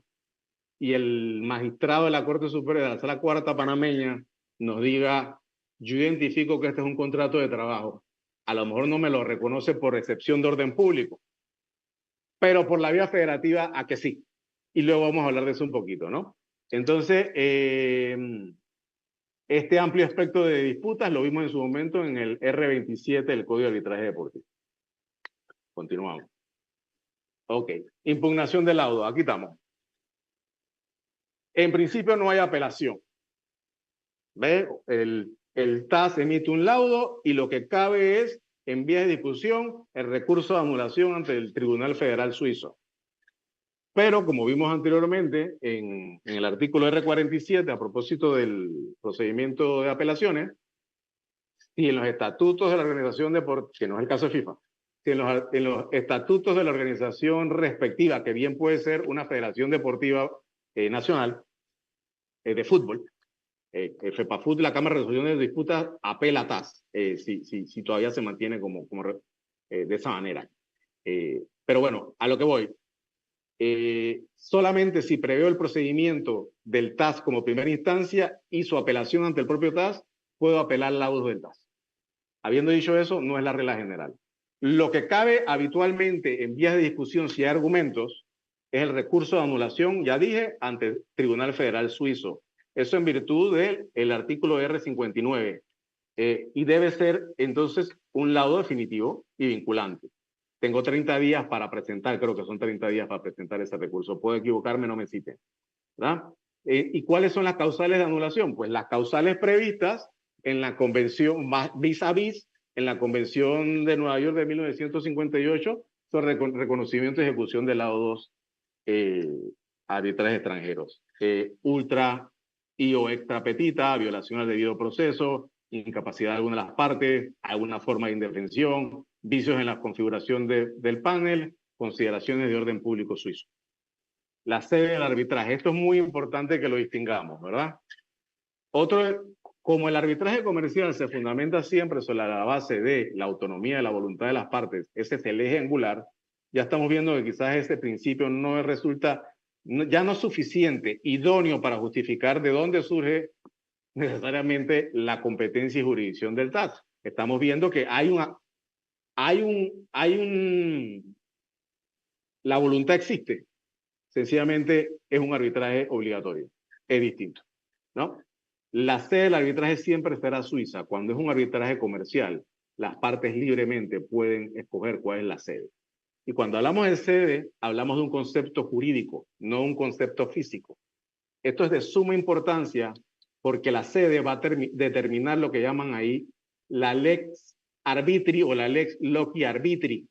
y el magistrado de la Corte Superior de la Sala Cuarta panameña nos diga, yo identifico que este es un contrato de trabajo, a lo mejor no me lo reconoce por excepción de orden público, pero por la vía federativa a que sí. Y luego vamos a hablar de eso un poquito, ¿no? Entonces, este amplio espectro de disputas lo vimos en su momento en el R27 del Código de Arbitraje Deportivo. Continuamos. Ok, impugnación del laudo, aquí estamos. En principio no hay apelación. ¿Ve? El TAS emite un laudo y lo que cabe es, en vía de discusión, el recurso de anulación ante el Tribunal Federal Suizo. Pero, como vimos anteriormente, en el artículo R47, a propósito del procedimiento de apelaciones, y en los estatutos de la organización deportiva, que no es el caso de FIFA, si en los estatutos de la organización respectiva, que bien puede ser una federación deportiva nacional de fútbol, FEPAFUT, la Cámara de Resolución de Disputas, apela a TAS, si todavía se mantiene de esa manera. Pero bueno, a lo que voy. Solamente si prevé el procedimiento del TAS como primera instancia y su apelación ante el propio TAS, puedo apelar laudos del TAS. Habiendo dicho eso, no es la regla general. Lo que cabe habitualmente en vías de discusión, si hay argumentos, es el recurso de anulación, ya dije, ante el Tribunal Federal Suizo. Eso en virtud del artículo R59. Y debe ser, entonces, un laudo definitivo y vinculante. Tengo 30 días para presentar, creo que son 30 días para presentar ese recurso. Puedo equivocarme, no me citen, ¿verdad? ¿Y cuáles son las causales de anulación? Pues las causales previstas en la convención, vis a vis, en la Convención de Nueva York de 1958 sobre reconocimiento y ejecución del lado 2 arbitrajes extranjeros. Ultra y o extra petita, violación al debido proceso, incapacidad de alguna de las partes, alguna forma de indefensión, vicios en la configuración del panel, consideraciones de orden público suizo. La sede del arbitraje, esto es muy importante que lo distingamos, ¿verdad? Otro, como el arbitraje comercial se fundamenta siempre sobre la base de la autonomía y la voluntad de las partes, ese es el eje angular, ya estamos viendo que quizás ese principio no resulta, ya no es suficiente, idóneo para justificar de dónde surge necesariamente la competencia y jurisdicción del TAS. Estamos viendo que la voluntad existe, sencillamente es un arbitraje obligatorio, es distinto, ¿no? La sede del arbitraje siempre será Suiza. Cuando es un arbitraje comercial, las partes libremente pueden escoger cuál es la sede. Y cuando hablamos de sede, hablamos de un concepto jurídico, no un concepto físico. Esto es de suma importancia porque la sede va a determinar lo que llaman ahí la lex arbitri o la lex loci arbitri,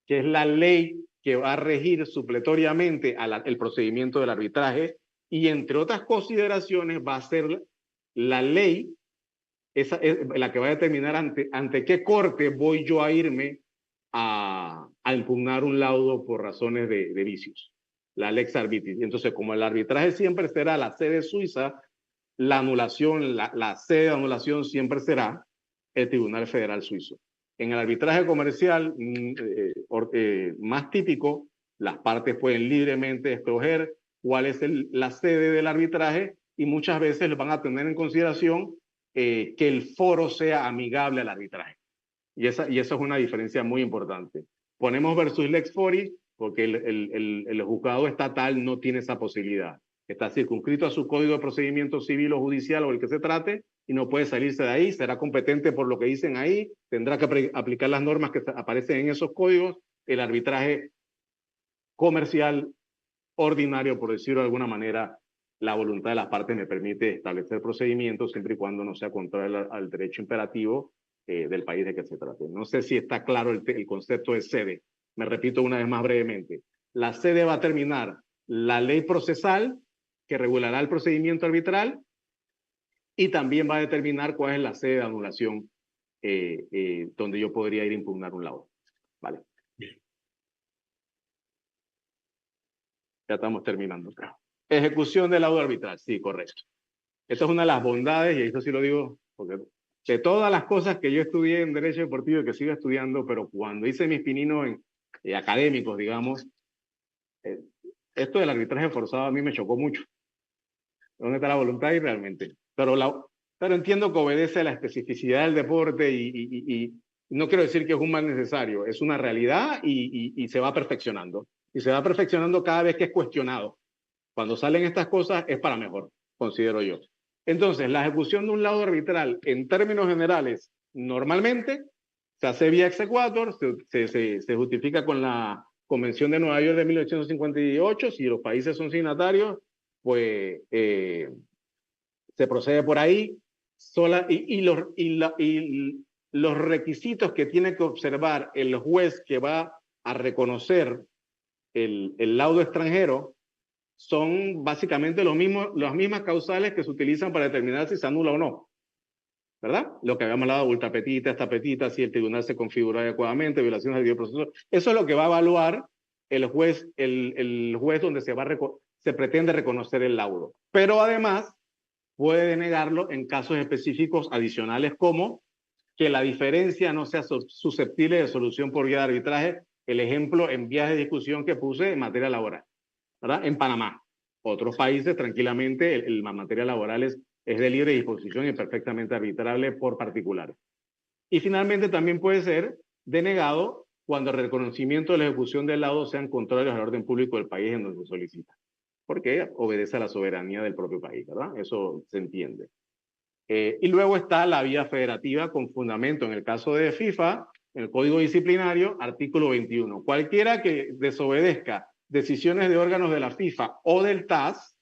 que es la ley que va a regir supletoriamente el procedimiento del arbitraje y entre otras consideraciones va a ser la ley esa es la que va a determinar ante qué corte voy yo a irme a impugnar un laudo por razones de vicios, la lex arbitris. Entonces, como el arbitraje siempre será la sede suiza, la anulación, la sede de anulación siempre será el Tribunal Federal Suizo. En el arbitraje comercial más típico, las partes pueden libremente escoger cuál es la sede del arbitraje y muchas veces van a tener en consideración que el foro sea amigable al arbitraje. Y esa es una diferencia muy importante. Ponemos versus Lex Fori porque el juzgado estatal no tiene esa posibilidad. Está circunscrito a su código de procedimiento civil o judicial o el que se trate y no puede salirse de ahí, será competente por lo que dicen ahí, tendrá que aplicar las normas que aparecen en esos códigos. El arbitraje comercial ordinario, por decirlo de alguna manera, la voluntad de las partes me permite establecer procedimientos siempre y cuando no sea contrario al derecho imperativo del país de que se trate. No sé si está claro el concepto de sede. Me repito una vez más brevemente. La sede va a terminar la ley procesal que regulará el procedimiento arbitral y también va a determinar cuál es la sede de anulación donde yo podría ir a impugnar un laudo. Vale. Bien. Ya estamos terminando. Ejecución del laudo arbitral, sí, correcto. Esta es una de las bondades, y eso sí lo digo, porque de todas las cosas que yo estudié en Derecho Deportivo y que sigo estudiando, pero cuando hice mis pininos académicos, digamos, esto del arbitraje forzado a mí me chocó mucho. ¿Dónde está la voluntad? Y realmente. Pero entiendo que obedece a la especificidad del deporte y no quiero decir que es un mal necesario, es una realidad y se va perfeccionando. Y se va perfeccionando cada vez que es cuestionado. Cuando salen estas cosas es para mejor, considero yo. Entonces, la ejecución de un laudo arbitral, en términos generales, normalmente se hace vía exequatur, se justifica con la Convención de Nueva York de 1858, si los países son signatarios, pues se procede por ahí, los requisitos que tiene que observar el juez que va a reconocer el laudo extranjero son básicamente las mismas causales que se utilizan para determinar si se anula o no. ¿verdad? Lo que habíamos hablado, ultrapetita, estapetita, si el tribunal se configura adecuadamente, violaciones del debido proceso. Eso es lo que va a evaluar el juez donde se pretende reconocer el laudo. Pero además puede denegarlo en casos específicos adicionales como que la diferencia no sea susceptible de solución por vía de arbitraje. El ejemplo en vías de discusión que puse en materia laboral, ¿verdad? En Panamá. Otros países, tranquilamente, la materia laboral es de libre disposición y perfectamente arbitrable por particulares. Y finalmente también puede ser denegado cuando el reconocimiento de la ejecución del laudo sean contrarios al orden público del país en donde se solicita, porque obedece a la soberanía del propio país, ¿verdad? Eso se entiende. Y luego está la vía federativa con fundamento en el caso de FIFA, en el Código Disciplinario, artículo 21. Cualquiera que desobedezca decisiones de órganos de la FIFA o del TAS,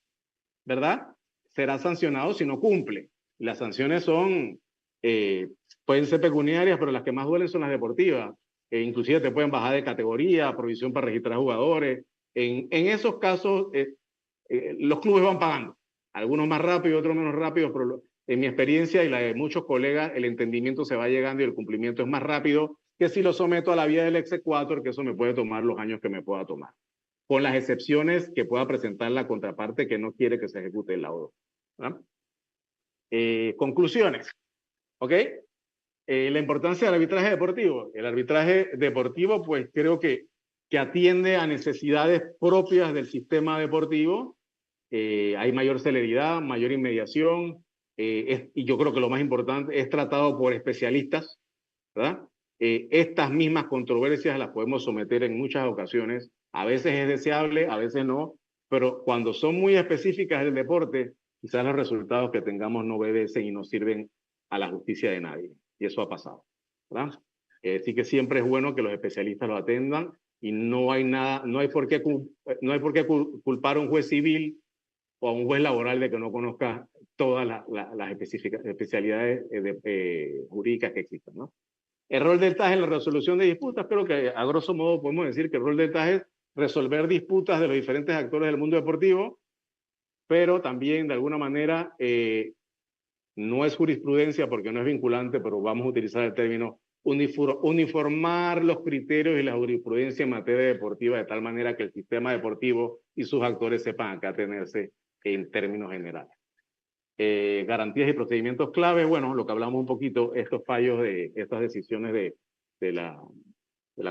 ¿verdad? Será sancionado si no cumple. Y las sanciones pueden ser pecuniarias, pero las que más duelen son las deportivas. Inclusive te pueden bajar de categoría, provisión para registrar jugadores. En esos casos, los clubes van pagando. Algunos más rápido, otros menos rápido, pero en mi experiencia y la de muchos colegas, el entendimiento se va llegando y el cumplimiento es más rápido que si lo someto a la vía del exequatur, que eso me puede tomar los años que me pueda tomar, con las excepciones que pueda presentar la contraparte que no quiere que se ejecute el laudo. Conclusiones, ¿ok? La importancia del arbitraje deportivo. El arbitraje deportivo, pues creo que atiende a necesidades propias del sistema deportivo. Hay mayor celeridad, mayor inmediación, y yo creo que lo más importante es tratado por especialistas, ¿verdad? Estas mismas controversias las podemos someter en muchas ocasiones. A veces es deseable, a veces no, pero cuando son muy específicas del deporte, quizás los resultados que tengamos no obedecen y no sirven a la justicia de nadie. Y eso ha pasado, ¿verdad? Así que siempre es bueno que los especialistas lo atendan y no hay por qué culpar a un juez civil o a un juez laboral de que no conozca todas las especialidades jurídicas que existen, ¿no? El rol del TAS en la resolución de disputas, creo que a grosso modo podemos decir que el rol del TAS es resolver disputas de los diferentes actores del mundo deportivo, pero también de alguna manera no es jurisprudencia porque no es vinculante, pero vamos a utilizar el término uniformar los criterios y la jurisprudencia en materia deportiva de tal manera que el sistema deportivo y sus actores sepan acá tenerse en términos generales. Garantías y procedimientos claves, bueno, lo que hablamos un poquito, estos fallos de estas decisiones de la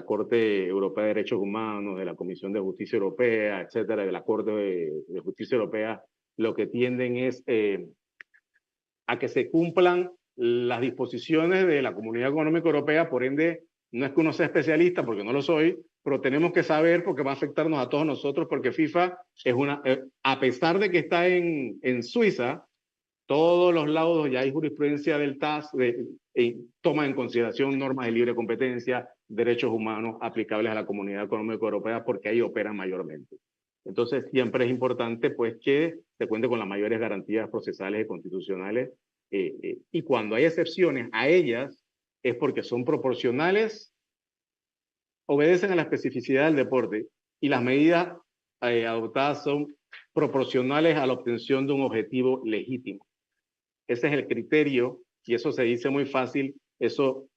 Corte Europea de Derechos Humanos, de la Comisión de Justicia Europea, etcétera, de la Corte de Justicia Europea, lo que tienden es a que se cumplan las disposiciones de la Comunidad Económica Europea, por ende, no es que uno sea especialista, porque no lo soy, pero tenemos que saber porque va a afectarnos a todos nosotros, porque FIFA es a pesar de que está en Suiza, todos los laudos, ya hay jurisprudencia del TAS, toma en consideración normas de libre competencia, derechos humanos aplicables a la Comunidad Económica Europea, porque ahí operan mayormente. Entonces, siempre es importante pues que se cuente con las mayores garantías procesales y constitucionales, y cuando hay excepciones a ellas, es porque son proporcionales, obedecen a la especificidad del deporte, y las medidas adoptadas son proporcionales a la obtención de un objetivo legítimo. Ese es el criterio y eso se dice muy fácil. Eso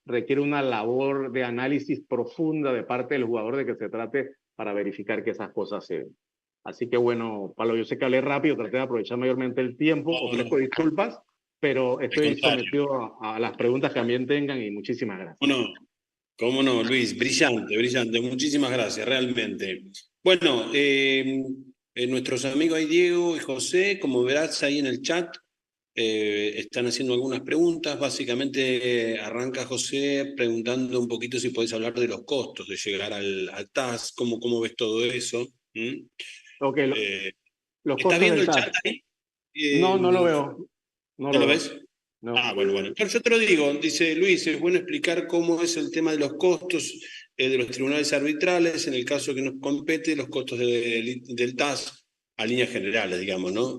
requiere una labor de análisis profunda de parte del jugador de que se trate para verificar que esas cosas se ven. Así que bueno, Pablo, yo sé que hablé rápido, traté de aprovechar mayormente el tiempo, ofrezco disculpas, pero estoy sometido a las preguntas que también tengan y muchísimas gracias. Bueno, cómo no, Luis, brillante, brillante, muchísimas gracias, realmente. Bueno, nuestros amigos ahí, Diego y José, como verás ahí en el chat, están haciendo algunas preguntas. Básicamente arranca José preguntando un poquito si podés hablar de los costos de llegar al TAS, cómo ves todo eso. Ok, los ¿Estás costos viendo del el TAS. chat ahí? No lo veo. ¿No lo ves? No. Ah, bueno. Pero yo te lo digo, dice Luis, es bueno explicar cómo es el tema de los costos de los tribunales arbitrales, en el caso que nos compete, los costos del TAS a líneas generales, digamos, ¿no?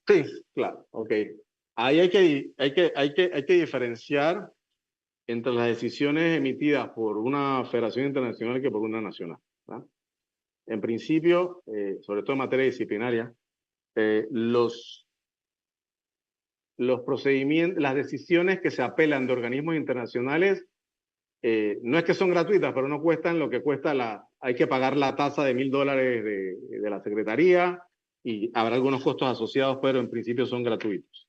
Sí, claro, ok. Ahí hay que diferenciar entre las decisiones emitidas por una federación internacional que por una nacional, ¿verdad? En principio, sobre todo en materia disciplinaria, los los procedimientos, las decisiones que se apelan de organismos internacionales, no es que son gratuitas, pero no cuestan lo que cuesta hay que pagar la tasa de $1.000 de la Secretaría y habrá algunos costos asociados, pero en principio son gratuitos.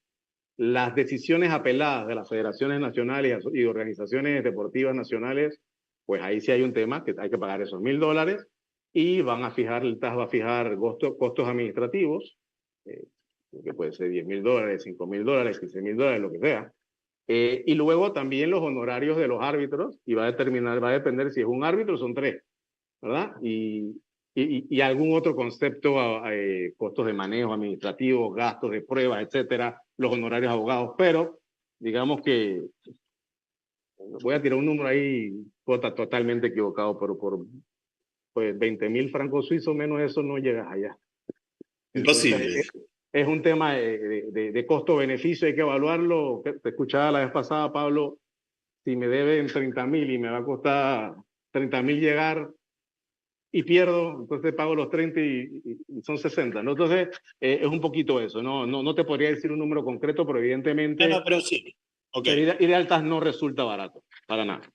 Las decisiones apeladas de las federaciones nacionales y organizaciones deportivas nacionales, pues ahí sí hay un tema que hay que pagar esos $1.000 y el TAS va a fijar costos administrativos, que puede ser $10.000, $5.000, $15.000, lo que sea. Y luego también los honorarios de los árbitros, y va a depender si es un árbitro o son 3, ¿verdad? Y algún otro concepto, costos de manejo administrativos, gastos de pruebas, etcétera, los honorarios de abogados, pero digamos que voy a tirar un número ahí, totalmente equivocado, pero por pues 20.000 francos suizos menos eso no llegas allá. Imposible. Entonces, es un tema de costo-beneficio, hay que evaluarlo. Te escuchaba la vez pasada, Pablo, si me deben 30.000 y me va a costar 30.000 llegar y pierdo, entonces pago los 30 y son 60, ¿no? Entonces, es un poquito eso, no te podría decir un número concreto, pero evidentemente No, pero sí. Okay. Ir al TAS no resulta barato, para nada.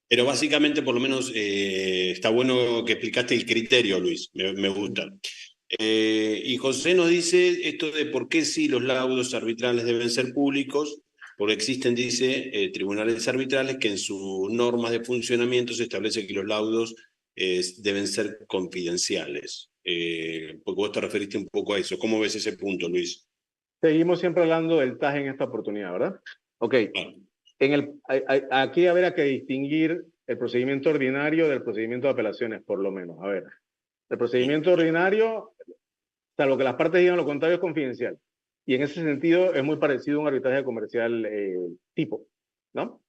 Pero básicamente, por lo menos, está bueno que explicaste el criterio, Luis, me gusta. Y José nos dice esto de por qué sí los laudos arbitrales deben ser públicos, porque existen, dice, tribunales arbitrales que en sus normas de funcionamiento se establece que los laudos deben ser confidenciales. Porque vos te referiste un poco a eso. ¿Cómo ves ese punto, Luis? Seguimos siempre hablando del TAS en esta oportunidad, ¿verdad? Ok. Aquí habrá que distinguir el procedimiento ordinario del procedimiento de apelaciones, por lo menos. A ver, el procedimiento ordinario, salvo que las partes digan lo contrario, es confidencial. Y en ese sentido es muy parecido a un arbitraje comercial tipo, ¿no?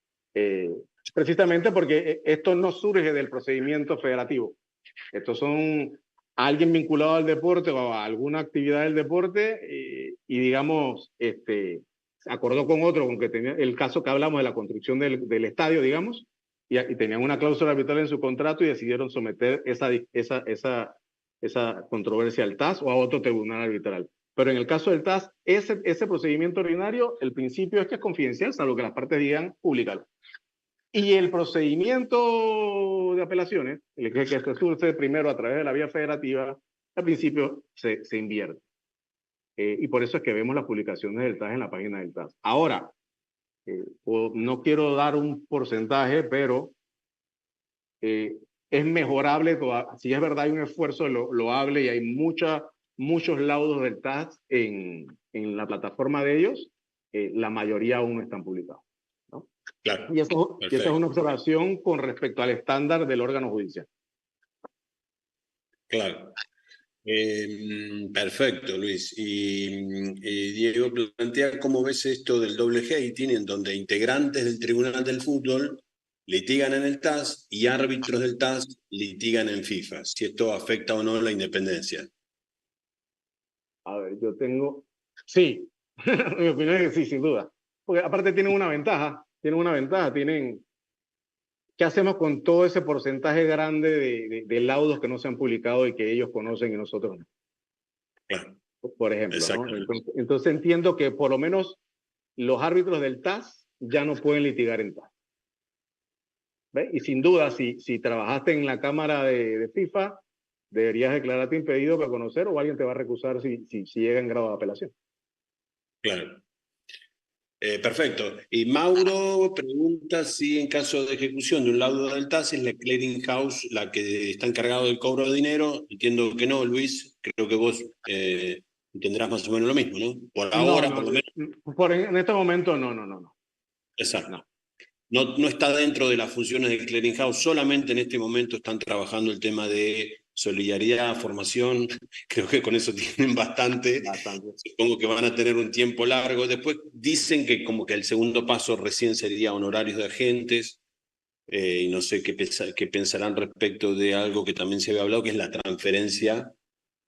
Precisamente porque esto no surge del procedimiento federativo. Estos son alguien vinculado al deporte o a alguna actividad del deporte y digamos, acordó con otro, con que tenía el caso que hablamos de la construcción del estadio, digamos, y tenían una cláusula arbitral en su contrato y decidieron someter esa controversia al TAS o a otro tribunal arbitral. Pero en el caso del TAS, ese procedimiento ordinario, el principio es que es confidencial, salvo que las partes digan públicalo. Y el procedimiento de apelaciones, el que se surge primero a través de la vía federativa, al principio se invierte. Y por eso es que vemos las publicaciones del TAS en la página del TAS. Ahora, no quiero dar un porcentaje, pero es mejorable. Si es verdad, hay un esfuerzo loable y hay muchos laudos del TAS en la plataforma de ellos, la mayoría aún no están publicados. ¿No? Claro. Y esa es una observación con respecto al estándar del órgano judicial. Claro. Perfecto, Luis. Y Diego plantea cómo ves esto del doble hating, en donde integrantes del Tribunal del Fútbol litigan en el TAS y árbitros del TAS litigan en FIFA. Si esto afecta o no la independencia. A ver, sí, mi opinión es que sí, sin duda. Porque aparte tienen una ventaja, ¿qué hacemos con todo ese porcentaje grande de laudos que no se han publicado y que ellos conocen y nosotros no? Claro. Por ejemplo, ¿no? Entonces entiendo que por lo menos los árbitros del TAS ya no pueden litigar en TAS. ¿Ves? Y sin duda, si trabajaste en la cámara de FIFA, deberías declararte impedido para conocer o alguien te va a recusar si llega en grado de apelación. Claro. Perfecto. Y Mauro pregunta si en caso de ejecución de un laudo del TAS es la clearing house la que está encargado del cobro de dinero. Entiendo que no, Luis. Creo que vos entenderás más o menos lo mismo, ¿no? Por ahora, por lo menos. En este momento, no. Exacto. No está dentro de las funciones del clearing house. Solamente en este momento están trabajando el tema de solidaridad, formación. Creo que con eso tienen bastante. Supongo que van a tener un tiempo largo. Después dicen que como que el segundo paso recién sería honorarios de agentes. Y no sé qué pensarán respecto de algo que también se había hablado, que es la transferencia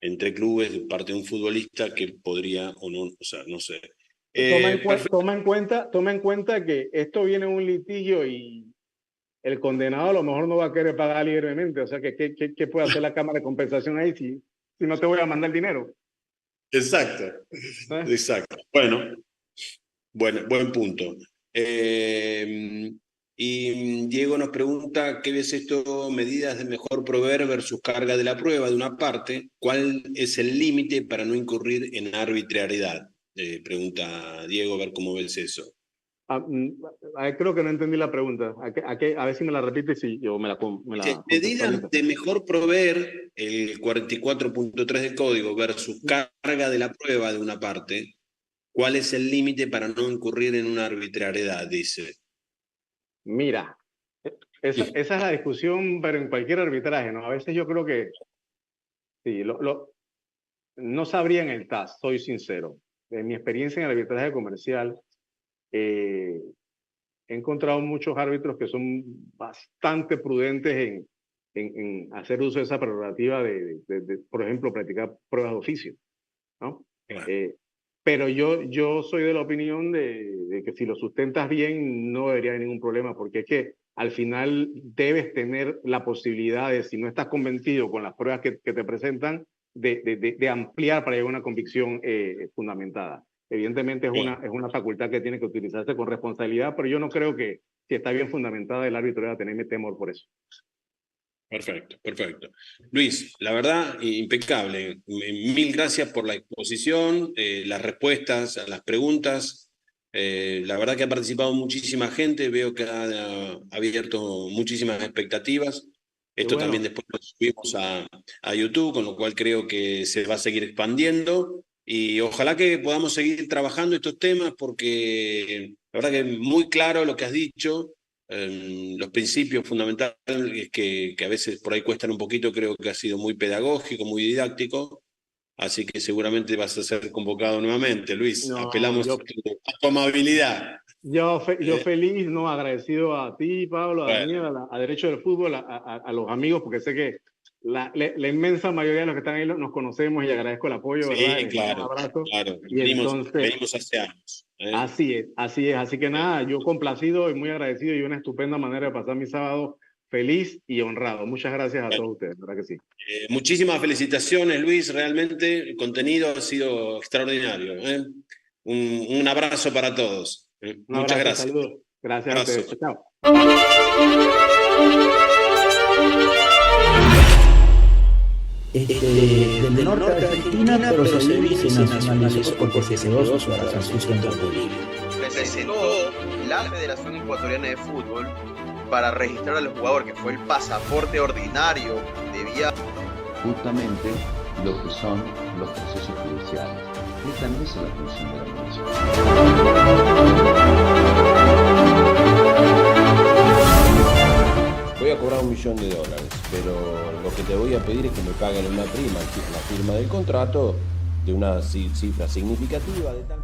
entre clubes de parte de un futbolista que podría o no, o sea, no sé. Toma en cuenta que esto viene en un litigio y el condenado a lo mejor no va a querer pagar libremente. O sea, ¿qué puede hacer la Cámara de Compensación ahí si no te voy a mandar dinero? Exacto. Exacto. Bueno, Bueno, buen punto. Y Diego nos pregunta, ¿qué ves esto? Medidas de mejor proveer versus carga de la prueba de una parte. ¿Cuál es el límite para no incurrir en arbitrariedad? Pregunta Diego, a ver cómo ves eso. Creo que no entendí la pregunta. A ver si me la repite, si yo me la Medidas de mejor proveer, el 44.3 del código versus carga de la prueba de una parte. ¿Cuál es el límite para no incurrir en una arbitrariedad? Dice. Mira, esa es la discusión, pero en cualquier arbitraje, ¿no? A veces yo creo que sí, no sabría en el TAS, soy sincero. En mi experiencia en el arbitraje comercial, he encontrado muchos árbitros que son bastante prudentes en hacer uso de esa prerrogativa por ejemplo, practicar pruebas de oficio, ¿no? Claro. Pero yo soy de la opinión de que si lo sustentas bien no debería haber ningún problema, porque es que al final debes tener la posibilidad de, si no estás convencido con las pruebas que te presentan, de ampliar para llegar a una convicción fundamentada. Evidentemente es una facultad que tiene que utilizarse con responsabilidad, pero yo no creo que si está bien fundamentada el árbitro deba tener temor por eso. Perfecto, perfecto. Luis, la verdad, impecable. Mil gracias por la exposición, las respuestas a las preguntas. La verdad que ha participado muchísima gente, veo que ha abierto muchísimas expectativas. Esto bueno, también después lo subimos a YouTube, con lo cual creo que se va a seguir expandiendo. Y ojalá que podamos seguir trabajando estos temas, porque la verdad que es muy claro lo que has dicho. Los principios fundamentales que a veces por ahí cuestan un poquito, creo que ha sido muy pedagógico, muy didáctico, así que seguramente vas a ser convocado nuevamente, Luis. No, apelamos a tu amabilidad. Yo feliz, no, agradecido a ti, Pablo, a Daniel, a Derecho del Fútbol, a los amigos, porque sé que la inmensa mayoría de los que están ahí nos conocemos y agradezco el apoyo, sí, ¿verdad? Claro, un abrazo. Claro. Y venimos hace años. Así es. Así que nada, yo complacido y muy agradecido y una estupenda manera de pasar mi sábado feliz y honrado. Muchas gracias a todos ustedes, ¿verdad que sí? Muchísimas felicitaciones, Luis, realmente el contenido ha sido extraordinario. Un abrazo para todos. Muchas gracias. Saludos. Gracias a ustedes. Chao. Del norte de Argentina, pero se dice nacionalizó porque se cedó su asociación de Bolivia. Presentó la Federación Ecuatoriana de Fútbol para registrar al jugador, que fue el pasaporte ordinario de vía. Justamente lo que son los procesos judiciales. Esta no es la función de la comisión. Voy a cobrar $1 millón, pero lo que te voy a pedir es que me paguen una prima, la firma del contrato, de una cifra significativa de tal.